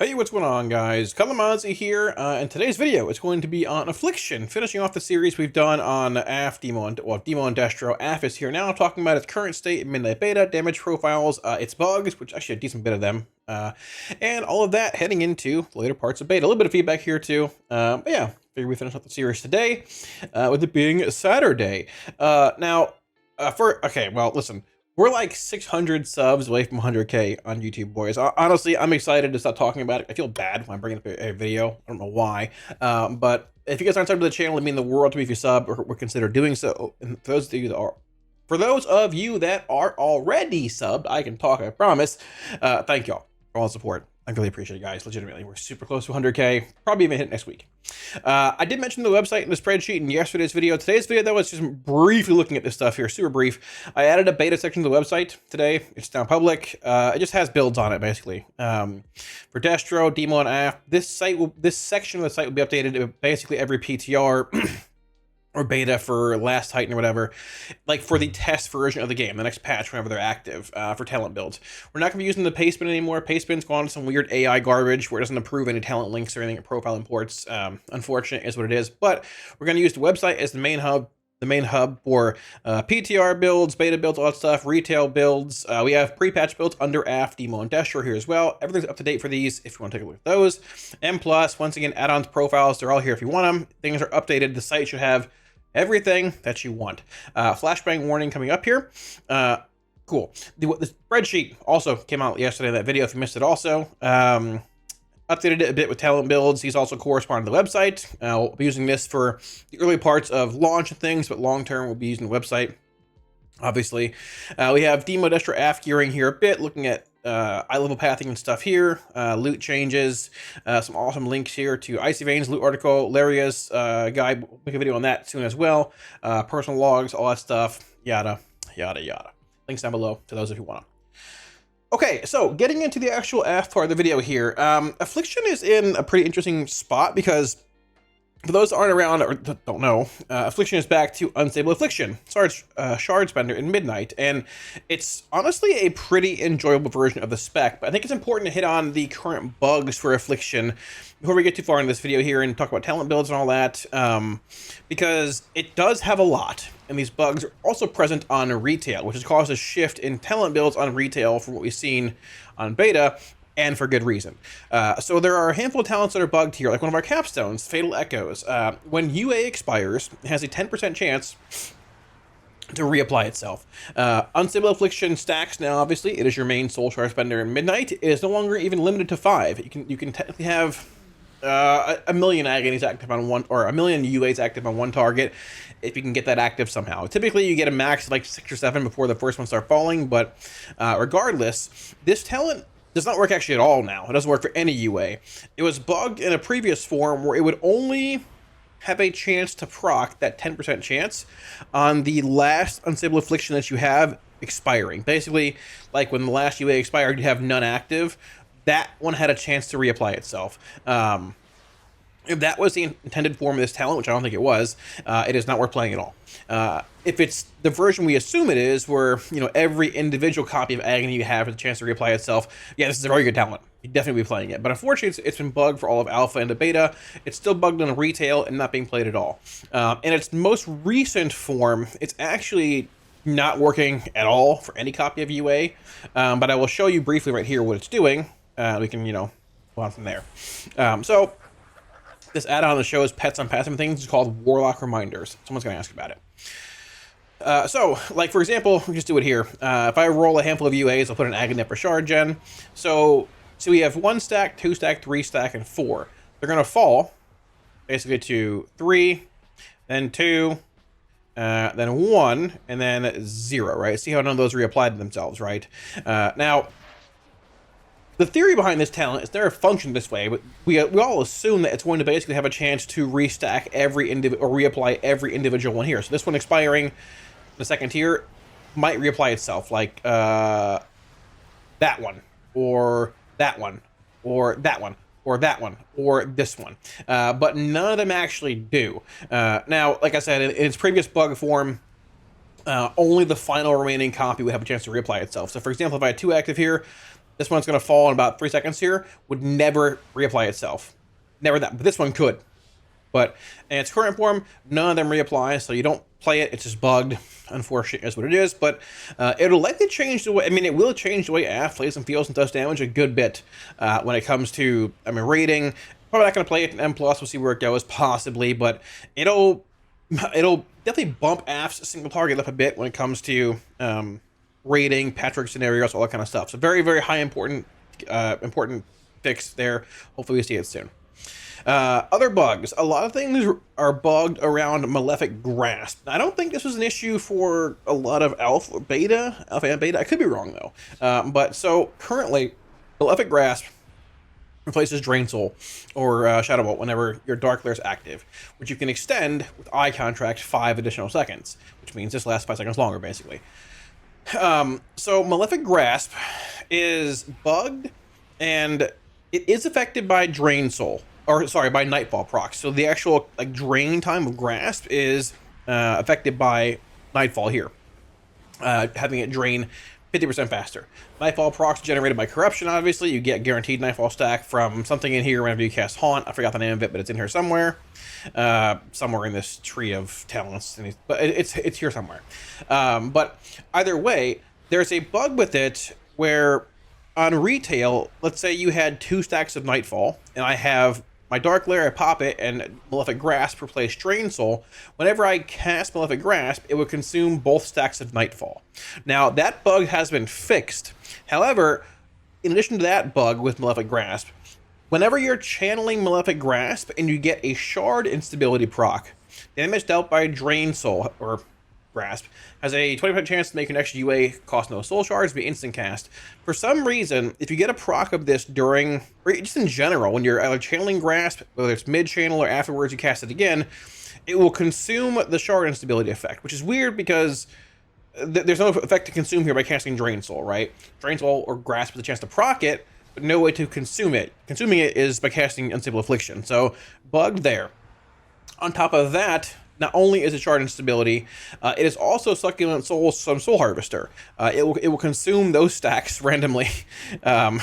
Hey, what's going on, guys? Kalamazi here, and today's video is going to be on Affliction, finishing off the series we've done on Demo and Destro. Aff is here now, talking about its current state, midnight beta, damage profiles, its bugs, which actually a decent bit of them, and all of that heading into the later parts of beta. A little bit of feedback here too, but yeah, figure we finish off the series today, with it being Saturday. Okay, well, listen. We're like 600 subs away from 100K on YouTube, boys. Honestly, I'm excited to start talking about it. I feel bad when I'm bringing up a video. I don't know why. But if you guys aren't subbed to the channel, it'd mean the world to me if you sub or would consider doing so. And for those of you that are already subbed, I can talk, I promise. Thank y'all for all the support. I really appreciate it, guys. Legitimately, we're super close to 100K. Probably even hit next week. I did mention the website and the spreadsheet in yesterday's video. Today's video, though, is just briefly looking at this stuff here, super brief. I added a beta section to the website today. It's now public. It just has builds on it, basically. For Destro, Demo, and Aff, this section of the site will be updated basically every PTR. Or beta for Last Titan or whatever, like for the test version of the game, the next patch whenever they're active, for talent builds. We're not going to be using the Pastebin anymore. Pastebin's gone to some weird AI garbage where it doesn't approve any talent links or anything at profile imports. Unfortunate is what it is, but we're going to use the website as the main hub for PTR builds, beta builds, all that stuff, retail builds. We have pre-patch builds under Aff, Demo, and Destro here as well. Everything's up to date for these if you want to take a look at those. And plus, once again, add-ons, profiles, they're all here if you want them. Things are updated. The site should have everything that you want. Flashbang warning coming up here. Cool. The spreadsheet also came out yesterday in that video if you missed it also. Updated it a bit with talent builds. These also correspond to the website. We'll be using this for the early parts of launch and things, but long term we'll be using the website, obviously. We have Demo, Destro, Aff gearing here a bit, looking at eye level pathing and stuff here, loot changes, some awesome links here to Icy Veins, loot article, Laria's guide. We'll make a video on that soon as well. Personal logs, all that stuff, yada, yada, yada. Links down below to those if you want them. Okay, so getting into the actual Aff part of the video here, Affliction is in a pretty interesting spot because for those that aren't around or don't know, Affliction is back to Unstable Affliction, Shard Spender in Midnight, and it's honestly a pretty enjoyable version of the spec, but I think it's important to hit on the current bugs for Affliction before we get too far in this video here and talk about talent builds and all that, because it does have a lot, and these bugs are also present on retail, which has caused a shift in talent builds on retail from what we've seen on beta, and for good reason. So there are a handful of talents that are bugged here, like one of our capstones, Fatal Echoes. When UA expires, it has a 10% chance to reapply itself. Unstable Affliction stacks now, obviously. It is your main Soul Shard Spender in Midnight. It is no longer even limited to 5. You can technically have a million agonies active on one, or a million UAs active on one target, if you can get that active somehow. Typically, you get a max of like 6 or 7 before the first ones start falling, but regardless, this talent does not work actually at all now. It doesn't work for any UA. It was bugged in a previous form where it would only have a chance to proc, that 10% chance, on the last Unstable Affliction that you have expiring. Basically, like when the last UA expired, you have none active. That one had a chance to reapply itself. If that was the intended form of this talent, which I don't think it was, it is not worth playing at all. If it's the version we assume it is, where every individual copy of Agony you have has a chance to reapply itself, yeah, this is a very good talent. You'd definitely be playing it. But unfortunately, it's been bugged for all of Alpha and the Beta. It's still bugged on retail and not being played at all. In its most recent form, it's actually not working at all for any copy of UA. But I will show you briefly right here what it's doing. We can, go on from there. So this add-on on the show is pets on passive things. It's called Warlock Reminders. Someone's going to ask about it. So, like, for example, we just do it here. If I roll a handful of UAs, I'll put an Agony for Shard Gen. So we have 1 stack, 2 stack, 3 stack, and 4. They're going to fall, basically, to 3, then 2, then 1, and then 0, right? See how none of those reapplied to themselves, right? Now, the theory behind this talent is there a function this way, but we all assume that it's going to basically have a chance to restack every or reapply every individual one here. So this one expiring, the second tier, might reapply itself, like that one, or that one, or that one, or that one, or this one. But none of them actually do. Now, like I said, in its previous bug form, only the final remaining copy would have a chance to reapply itself. So for example, if I had 2 active here, This one's going to fall in about 3 seconds here, would never reapply itself. Never that, but this one could. But in its current form, none of them reapply, so you don't play it. It's just bugged. Unfortunately, is what it is. But it'll likely change the way. I mean, it will change the way AF plays and feels and does damage a good bit when it comes to, I mean, rating. Probably not going to play it in M+. We'll see where it goes, possibly. But it'll definitely bump AF's single target up a bit when it comes to rating, Patrick scenarios, all that kind of stuff. So very, very high important fix there. Hopefully we see it soon. Other bugs. A lot of things are bugged around Malefic Grasp. I don't think this was an issue for a lot of alpha and beta. I could be wrong though. But so currently, Malefic Grasp replaces Drain Soul or Shadow Bolt whenever your Dark Lair is active, which you can extend with Eye Contract 5 additional seconds, which means this lasts 5 seconds longer, basically. So Malefic Grasp is bugged, and it is affected by Drain Soul. Or sorry, by Nightfall procs. So the actual like drain time of Grasp is affected by Nightfall here, having it drain 50% faster. Nightfall procs generated by Corruption. Obviously, you get guaranteed Nightfall stack from something in here whenever you cast Haunt. I forgot the name of it, but it's in here somewhere, somewhere in this tree of talents. But it's here somewhere. But either way, there's a bug with it where on retail, let's say you had 2 stacks of Nightfall, and I have my Dark Lair, I pop it, and Malefic Grasp replace Drain Soul. Whenever I cast Malefic Grasp, it would consume both stacks of Nightfall. Now, that bug has been fixed. However, in addition to that bug with Malefic Grasp, whenever you're channeling Malefic Grasp and you get a Shard instability proc, damage dealt by Drain Soul, or Grasp, has a 20% chance to make your next UA cost no soul shards, be instant cast. For some reason, if you get a proc of this during, or just in general, when you're either channeling Grasp, whether it's mid-channel or afterwards you cast it again, it will consume the shard instability effect, which is weird because there's no effect to consume here by casting Drain Soul, right? Drain Soul or Grasp has a chance to proc it, but no way to consume it. Consuming it is by casting Unstable Affliction, so bugged there. On top of that, not only is it shard instability, it is also Succulent Souls, some Soul Harvester. It will consume those stacks randomly. Not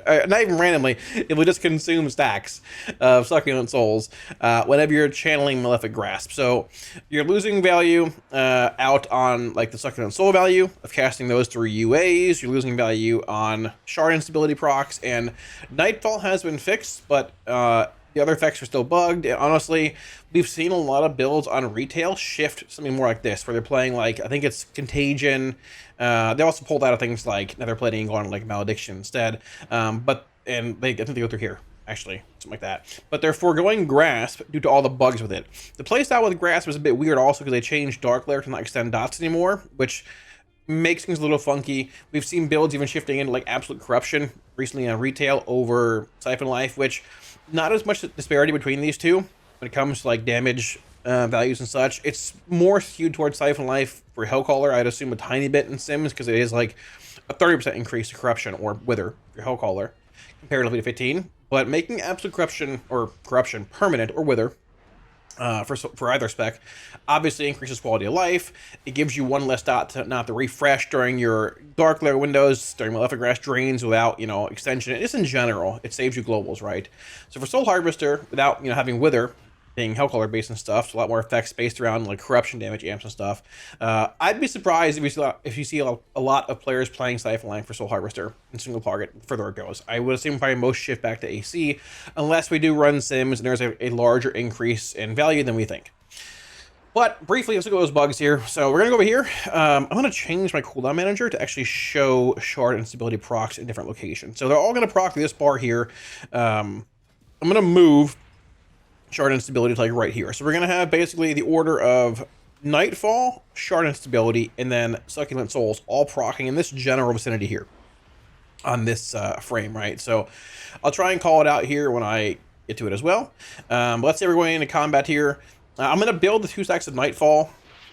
even randomly, it will just consume stacks of Succulent Souls whenever you're channeling Malefic Grasp. So you're losing value out on like the Succulent Soul value of casting those through UAs. You're losing value on shard instability procs, and Nightfall has been fixed, but the other effects are still bugged. And honestly, we've seen a lot of builds on retail shift something more like this, where they're playing like, I think it's Contagion. They also pulled out of things like Nether Plating and going like Malediction instead. I think they go through here, actually, something like that. But they're foregoing Grasp due to all the bugs with it. The playstyle with Grasp is a bit weird also because they changed Dark Lair to not extend dots anymore, which makes things a little funky. We've seen builds even shifting into like Absolute Corruption recently on retail over Siphon Life, which not as much disparity between these two when it comes to like damage values and such. It's more skewed towards Siphon Life for Hellcaller. I'd assume a tiny bit in Sims because it is like a 30% increase to Corruption or Wither for Hellcaller comparatively to 15. But making Absolute Corruption or Corruption permanent or Wither for either spec obviously increases quality of life. It gives you one less dot to not to refresh during your Dark Lair windows, during Malefic Grasp drains without, extension. Just in general, it saves you globals, right? So for Soul Harvester, without, having Wither being Hellcaller based and stuff, so a lot more effects based around like corruption damage amps and stuff. I'd be surprised if you see a lot of players playing Siphon Life for Soul Harvester in single target the further it goes. I would assume probably most shift back to AC unless we do run Sims and there's a larger increase in value than we think. But briefly, let's look at those bugs here. So we're gonna go over here. I'm gonna change my cooldown manager to actually show shard instability procs in different locations. So they're all gonna proc this bar here. I'm gonna move shard instability to like right here. So we're gonna have basically the order of Nightfall, shard instability, and then Succulent Souls all proccing in this general vicinity here on this frame, right? So I'll try and call it out here when I get to it as well. But let's say we're going into combat here. I'm gonna build the 2 stacks of Nightfall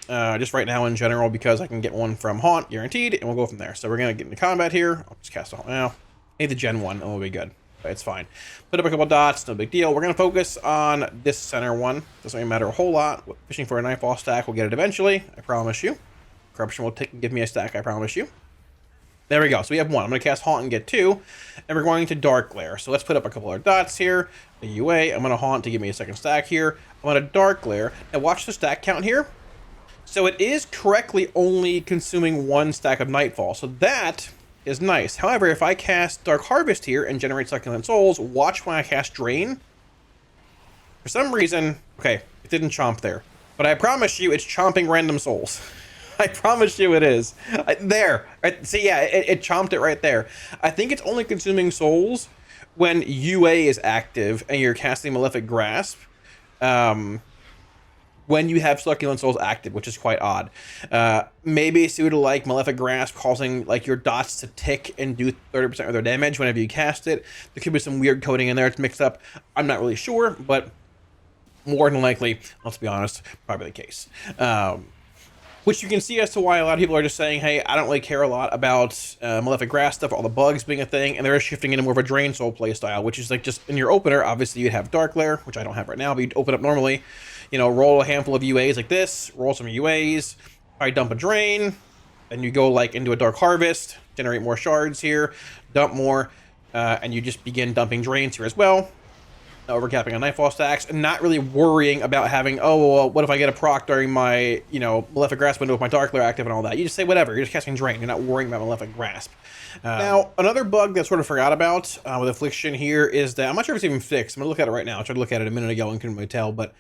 just right now in general because I can get one from Haunt guaranteed, and we'll go from there. So we're gonna get into combat here. I'll just cast a Haunt now. Need the Gen 1, and we'll be good. It's fine. Put up a couple dots, no big deal. We're going to focus on this center one. Doesn't really matter a whole lot. Fishing for a Nightfall stack, we'll get it eventually. I promise you. Corruption will give me a stack, I promise you. There we go. So we have 1. I'm going to cast Haunt and get 2. And we're going to Dark Glare. So let's put up a couple of dots here. A UA. I'm going to Haunt to give me a second stack here. I'm going to Dark Glare. Now watch the stack count here. So it is correctly only consuming 1 stack of Nightfall. So that is nice. However, if I cast Dark Harvest here and generate Succulent Souls, watch when I cast Drain. For some reason, okay, it didn't chomp there. But I promise you it's chomping random souls. I promise you it is. There. See, yeah, it chomped it right there. I think it's only consuming souls when UA is active and you're casting Malefic Grasp. When you have Succulent Souls active, which is quite odd. Maybe it's due to like Malefic Grasp causing like your dots to tick and do 30% of their damage whenever you cast it. There could be some weird coding in there. It's mixed up. I'm not really sure, but more than likely, let's be honest, probably the case. Which you can see as to why a lot of people are just saying, hey, I don't really care a lot about Malefic Grasp stuff, all the bugs being a thing, and they're shifting into more of a Drain Soul playstyle, which is like just in your opener, obviously you'd have Dark Glare, which I don't have right now, but you'd open up normally, you know, roll a handful of UAs like this, roll some UAs, probably dump a Drain, then you go like into a Dark Harvest, generate more shards here, dump more, and you just begin dumping Drains here as well. Overcapping on Nightfall stacks and not really worrying about having, oh, well, what if I get a proc during my, you know, Malefic Grasp window with my Dark Glare active and all that. You just say whatever, you're just casting Drain, you're not worrying about Malefic Grasp. Now, another bug that sort of forgot about with Affliction here is that, I'm not sure if it's even fixed, I'm going to look at it right now, I tried to look at it a minute ago and couldn't really tell, but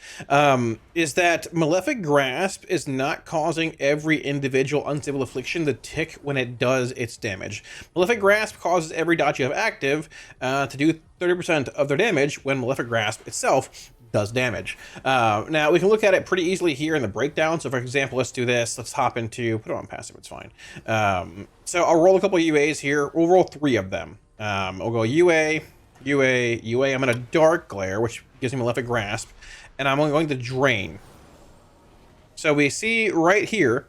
is that Malefic Grasp is not causing every individual unstable Affliction to tick when it does its damage. Malefic Grasp causes every dot you have active to do 30% of their damage when Malefic Grasp itself does damage. Now, we can look at it pretty easily here in the breakdown. So, for example, let's do this. Let's hop into, put it on passive, it's fine. So I'll roll a couple of UAs here. We'll roll 3 of them. We'll go UA, UA, UA. I'm going to Dark Glare, which gives me Malefic Grasp. And I'm going to Drain. So we see right here,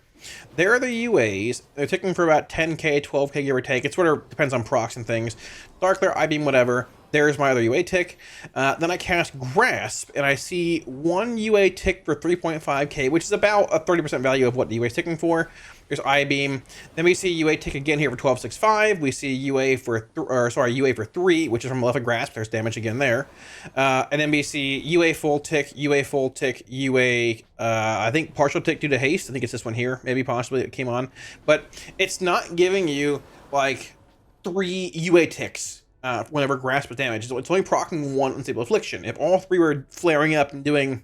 there are the UAs. They're ticking for about 10k, 12k, give or take. It sort of depends on procs and things. Dark Glare, I-Beam, whatever. There's my other UA tick. Then I cast Grasp, and I see 1 UA tick for 3.5k, which is about a 30% value of what the UA is ticking for. There's I-Beam. Then we see UA tick again here for 12.65. We see UA for, UA for 3, which is from Malefic Grasp. There's damage again there. And then we see UA full tick, UA, I think partial tick due to haste. I think it's this one here, maybe possibly it came on. But it's not giving you, like, 3 UA ticks. Whenever Grasp is damaged. So it's only proccing 1 unstable Affliction. If all 3 were flaring up and doing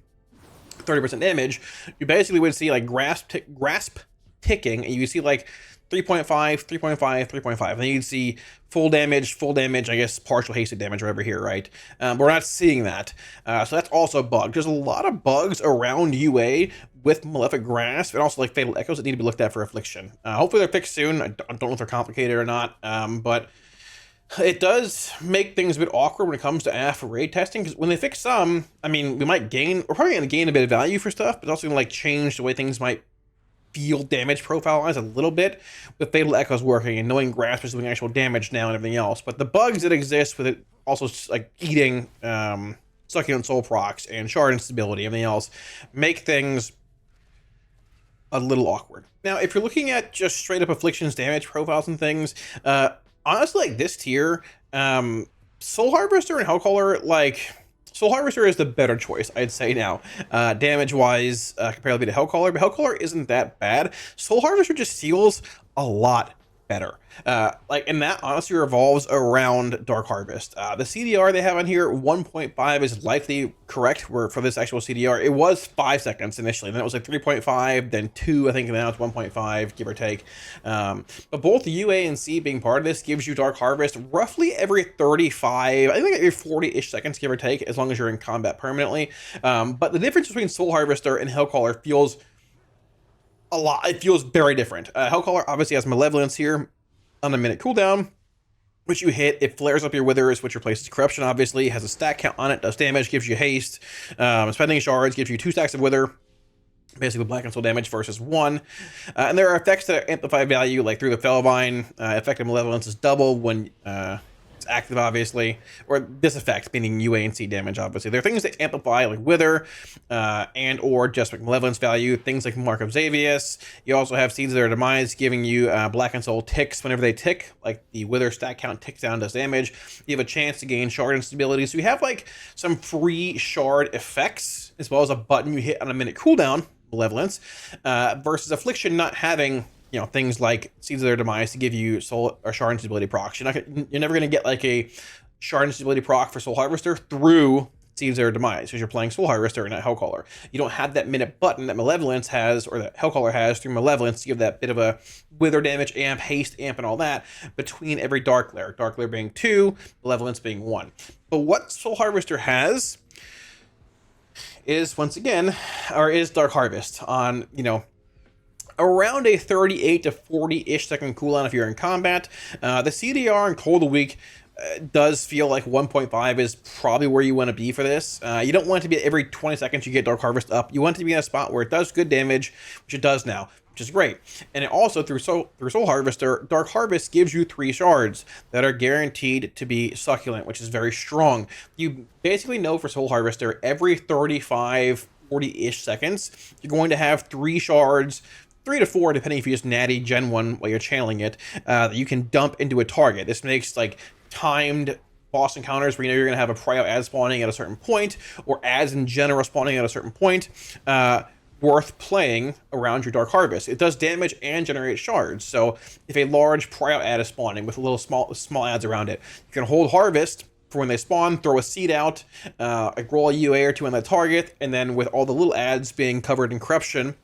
30% damage, you basically would see like Grasp ticking, and you see like 3.5, 3.5, 3.5. And then you'd see full damage, I guess partial hasted damage over here, right? But we're not seeing that. So that's also bugged. There's a lot of bugs around UA with Malefic Grasp, and also like Fatal Echoes that need to be looked at for Affliction. Hopefully they're fixed soon. I don't know if they're complicated or not, but it does make things a bit awkward when it comes to AF raid testing, because when they fix some, I mean, we're probably going to gain a bit of value for stuff, but it's also going to like change the way things might feel damage profile-wise a little bit with Fatal Echoes working and knowing Grasp is doing actual damage now and everything else. But the bugs that exist with it also like eating Succulent Soul procs and shard instability and everything else make things a little awkward. Now, if you're looking at just straight up Affliction's damage profiles and things, honestly, like this tier, Soul Harvester and Hellcaller, like, Soul Harvester is the better choice, I'd say now, damage-wise, comparatively to Hellcaller, but Hellcaller isn't that bad. Soul Harvester just feels a lot better. And that honestly revolves around Dark Harvest. The CDR they have on here, 1.5 is likely correct for this actual CDR. It was 5 seconds initially, then it was like 3.5, then 2, I think, and now it's 1.5, give or take. But both UA and C being part of this gives you Dark Harvest roughly every 35, I think every 40-ish seconds, give or take, as long as you're in combat permanently. But the difference between Soul Harvester and Hellcaller feels a lot. It feels very different. Hellcaller obviously has Malevolence here on a minute cooldown, which you hit, it flares up your withers, which replaces corruption, obviously, has a stack count on it, does damage, gives you haste, spending shards, gives you 2 stacks of wither, basically black and soul damage versus 1. And there are effects that amplify value, like through the Fellvine, effective Malevolence is double when it's active, obviously, or this effect, meaning UA and C damage, obviously. There are things that amplify, like Wither, and or just like Malevolence value, things like Mark of Xavius. You also have Seeds of Their Demise, giving you Black and Soul ticks whenever they tick, like the Wither stat count ticks down, does damage. You have a chance to gain shard instability, so you have like some free shard effects, as well as a button you hit on a minute cooldown, Malevolence, versus Affliction not having, you know, things like Seeds of Their Demise to give you soul or shard instability procs. You're never going to get like a shard instability proc for Soul Harvester through Seeds of Their Demise, because you're playing Soul Harvester and not Hellcaller. You don't have that minute button that Malevolence has, or that Hellcaller has through Malevolence, to give that bit of a Wither damage amp, haste amp, and all that between every Dark Lair. Dark Lair being 2, Malevolence being 1. But what Soul Harvester has is, once again, or is Dark Harvest on, you know, around a 38 to 40-ish second cooldown if you're in combat. The CDR in Cold of the Week does feel like 1.5 is probably where you want to be for this. You don't want it to be every 20 seconds you get Dark Harvest up. You want it to be in a spot where it does good damage, which it does now, which is great. And it also, through Soul Harvester, Dark Harvest gives you 3 shards that are guaranteed to be succulent, which is very strong. You basically know for Soul Harvester, every 35, 40-ish seconds, you're going to have 3 shards, 3 to 4, depending if you just natty Gen 1 while you're channeling it, that you can dump into a target. This makes like timed boss encounters where you know you're going to have a prio ad spawning at a certain point, or ads in general spawning at a certain point, worth playing around your Dark Harvest. It does damage and generate shards. So if a large prio ad is spawning with a little small ads around it, you can hold Harvest for when they spawn, throw a seed out, roll a UA or 2 on that target, and then with all the little ads being covered in corruption,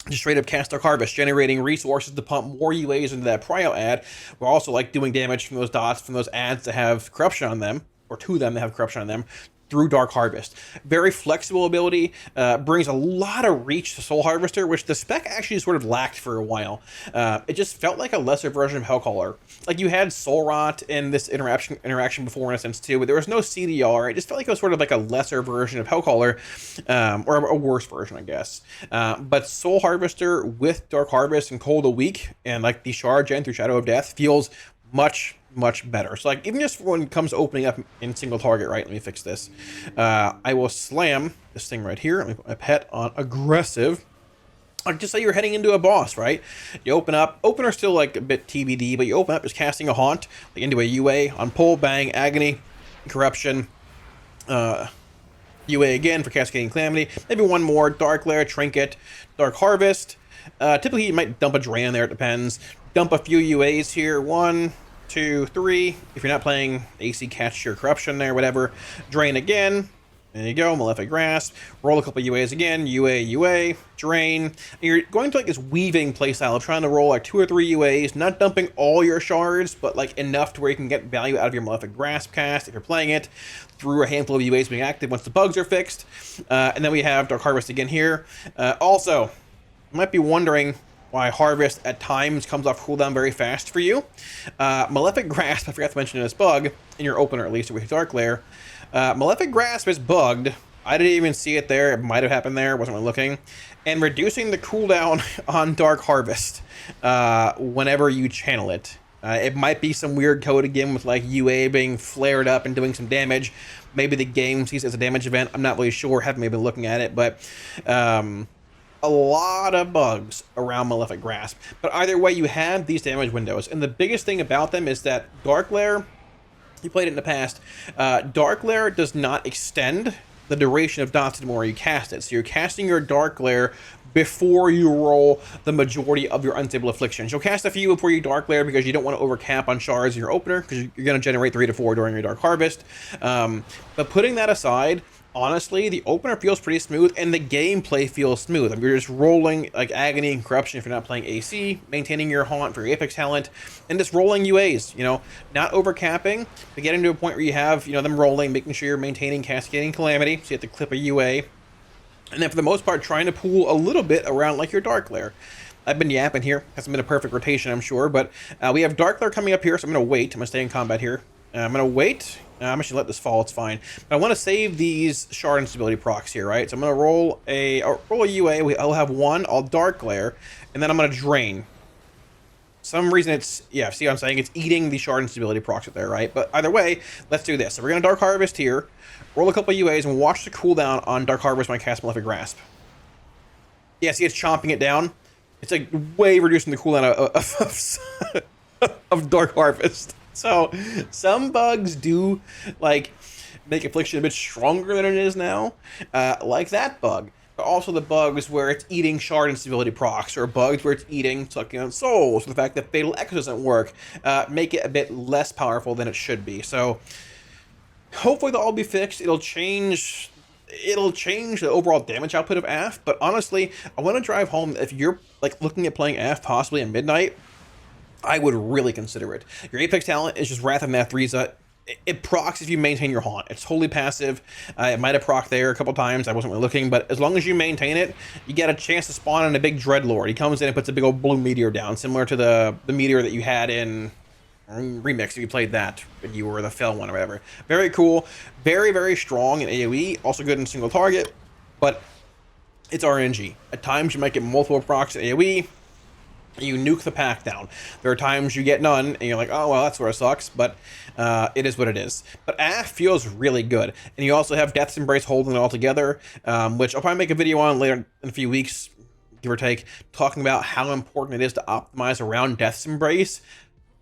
just straight up cast Dark Harvest, generating resources to pump more UAs into that prio ad. We're also like doing damage from those dots, from those ads that have corruption on them, or to them that have corruption on them, through Dark Harvest. Very flexible ability, brings a lot of reach to Soul Harvester, which the spec actually sort of lacked for a while. It just felt like a lesser version of Hellcaller. Like you had Soul Rot in this interaction before in a sense too, but there was no CDR. It just felt like it was sort of like a lesser version of Hellcaller, or a worse version, I guess. But Soul Harvester with Dark Harvest and Cold a Week, and like the Shard Gen through Shadow of Death, feels much better. So like even just when it comes to opening up in single target, right? Let me fix this. I will slam this thing right here. Let me put my pet on aggressive. Like just say you're heading into a boss, right? You open up. Opener's still like a bit TBD, but you open up just casting a haunt like into a UA on pull, bang, agony, corruption. UA again for cascading calamity. Maybe one more Dark Lair, trinket, Dark Harvest. Typically you might dump a drain there. It depends. Dump a few UAs here. 1, 2, 3. If you're not playing AC, catch your corruption there, whatever. Drain again. There you go. Malefic Grasp. Roll a couple UAs again. UA, drain. And you're going to like this weaving playstyle of trying to roll like 2 or 3 UAs, not dumping all your shards, but like enough to where you can get value out of your Malefic Grasp cast if you're playing it through a handful of UAs being active once the bugs are fixed. And then we have Dark Harvest again here. Also, you might be wondering why Harvest at times comes off cooldown very fast for you. Malefic Grasp, I forgot to mention in this bug, in your opener at least, with Dark Lair. Malefic Grasp is bugged. I didn't even see it there. It might have happened there. Wasn't really looking. And reducing the cooldown on Dark Harvest whenever you channel it. It might be some weird code again with like UA being flared up and doing some damage. Maybe the game sees it as a damage event. I'm not really sure. Haven't maybe been looking at it, but a lot of bugs around Malefic Grasp. But either way, you have these damage windows. And the biggest thing about them is that Dark Lair, you played it in the past, Dark Lair does not extend the duration of dots anymore you cast it. So you're casting your Dark Lair before you roll the majority of your unstable afflictions. You'll cast a few before you Dark Lair because you don't want to overcap on shards in your opener, because you're going to generate 3 to 4 during your Dark Harvest. But putting that aside, honestly, the opener feels pretty smooth, and the gameplay feels smooth. I mean, you're just rolling like agony and corruption if you're not playing AC, maintaining your haunt for your Apex talent, and just rolling UAs, you know, not overcapping, but getting to a point where you have, you know, them rolling, making sure you're maintaining cascading calamity, so you have to clip a UA, and then for the most part, trying to pool a little bit around like your Dark Lair. I've been yapping here. Hasn't been a perfect rotation, I'm sure, but we have Dark Lair coming up here, so I'm going to wait. I'm going to stay in combat here. I'm going to wait. I'm just going to let this fall. It's fine. But I want to save these shard instability procs here, right? So I'm going to roll a UA. I'll have one. I'll Dark Lair, and then I'm going to drain. some reason it's, yeah, see what I'm saying? It's eating the shard instability procs there, right? But either way, let's do this. So we're going to Dark Harvest here, roll a couple of UAs, and watch the cooldown on Dark Harvest when I cast Malefic Grasp. Yeah, see, it's chomping it down. It's like way reducing the cooldown of Dark Harvest. So some bugs do like make Affliction a bit stronger than it is now, like that bug. But also the bugs where it's eating shard instability procs, or bugs where it's eating sucking on souls. The fact that Fatal Echo doesn't work make it a bit less powerful than it should be. So hopefully they'll all be fixed. It'll change the overall damage output of AF. But honestly, I want to drive home, if you're like looking at playing AF possibly at midnight, I would really consider it. Your Apex talent is just Wrath of Nathriza. It procs if you maintain your haunt. It's totally passive. It might have procced there a couple times. I wasn't really looking, but as long as you maintain it, you get a chance to spawn in a big Dreadlord. He comes in and puts a big old blue meteor down, similar to the meteor that you had in Remix, if you played that, and you were the Fell one or whatever. Very cool. Very, very strong in AoE. Also good in single target, but it's RNG. At times you might get multiple procs in AoE. You nuke the pack down. There are times you get none, and you're like, oh, well, that sort of sucks, but it is what it is. But AF feels really good. And you also have Death's Embrace holding it all together, which I'll probably make a video on later in a few weeks, give or take, talking about how important it is to optimize around Death's Embrace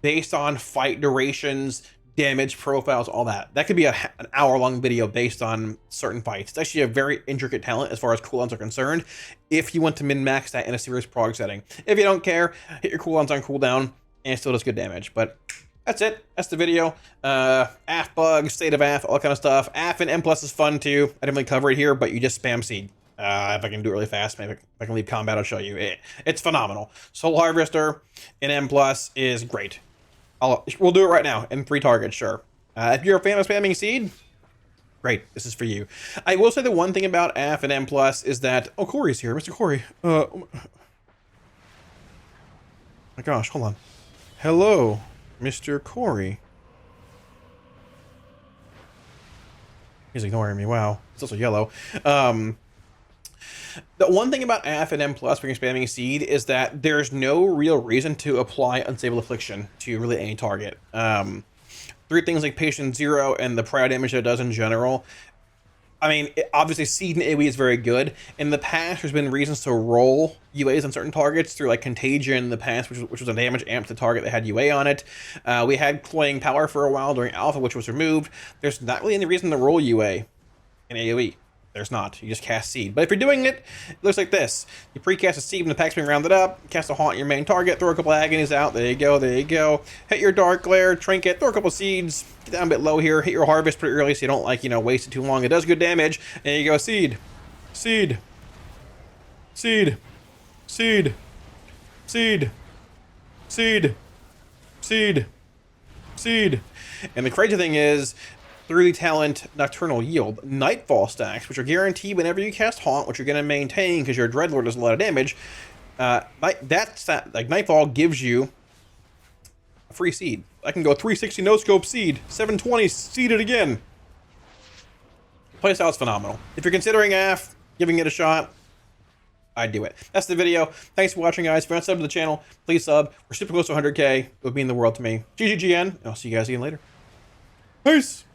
based on fight durations, damage profiles, all that. That could be an hour-long video based on certain fights. It's actually a very intricate talent as far as cooldowns are concerned, if you want to min-max that in a serious prog setting. If you don't care, hit your cooldowns on cooldown, and it still does good damage. But that's it. That's the video. AF bugs, state of AF, all that kind of stuff. AF and M+ is fun too. I didn't really cover it here, but you just spam seed. If I can do it really fast, maybe if I can leave combat, I'll show you. It's phenomenal. Soul Harvester in M+ is great. We'll do it right now in 3 targets, sure. If you're a fan of spamming seed, great, this is for you. I will say the one thing about AF and M+ is that... Oh, Corey's here. Mr. Corey. Oh my gosh, hold on. Hello, Mr. Corey. He's ignoring me. Wow. It's also yellow. The one thing about AF and M+ when you're spamming seed is that there's no real reason to apply Unstable Affliction to really any target. Through things like Patient Zero and the prior damage that it does in general, I mean, obviously seed and AoE is very good. In the past, there's been reasons to roll UAs on certain targets through like Contagion in the past, which was a damage amp to target that had UA on it. We had Cloying Power for a while during Alpha, which was removed. There's not really any reason to roll UA in AoE. There's not. You just cast seed. But if you're doing it, it looks like this. You pre-cast a seed when the pack's being rounded up, cast a haunt on your main target, throw a couple agonies out. There you go, there you go. Hit your Dark Glare, trinket, throw a couple seeds, get down a bit low here, hit your harvest pretty early so you don't, like, you know, waste it too long. It does good damage. And there you go, seed. Seed. Seed. Seed. Seed. Seed. Seed. Seed. And the crazy thing is, through the talent Nocturnal Yield, Nightfall stacks, which are guaranteed whenever you cast Haunt, which you're going to maintain because your Dreadlord does a lot of damage, that stat, like Nightfall, gives you a free seed. I can go 360 no-scope seed, 720 seeded again. Playstyle's phenomenal. If you're considering AF, giving it a shot, I'd do it. That's the video. Thanks for watching, guys. If you're not subbed to the channel, please sub. We're super close to 100K. It would mean the world to me. GGGN, and I'll see you guys again later. Peace!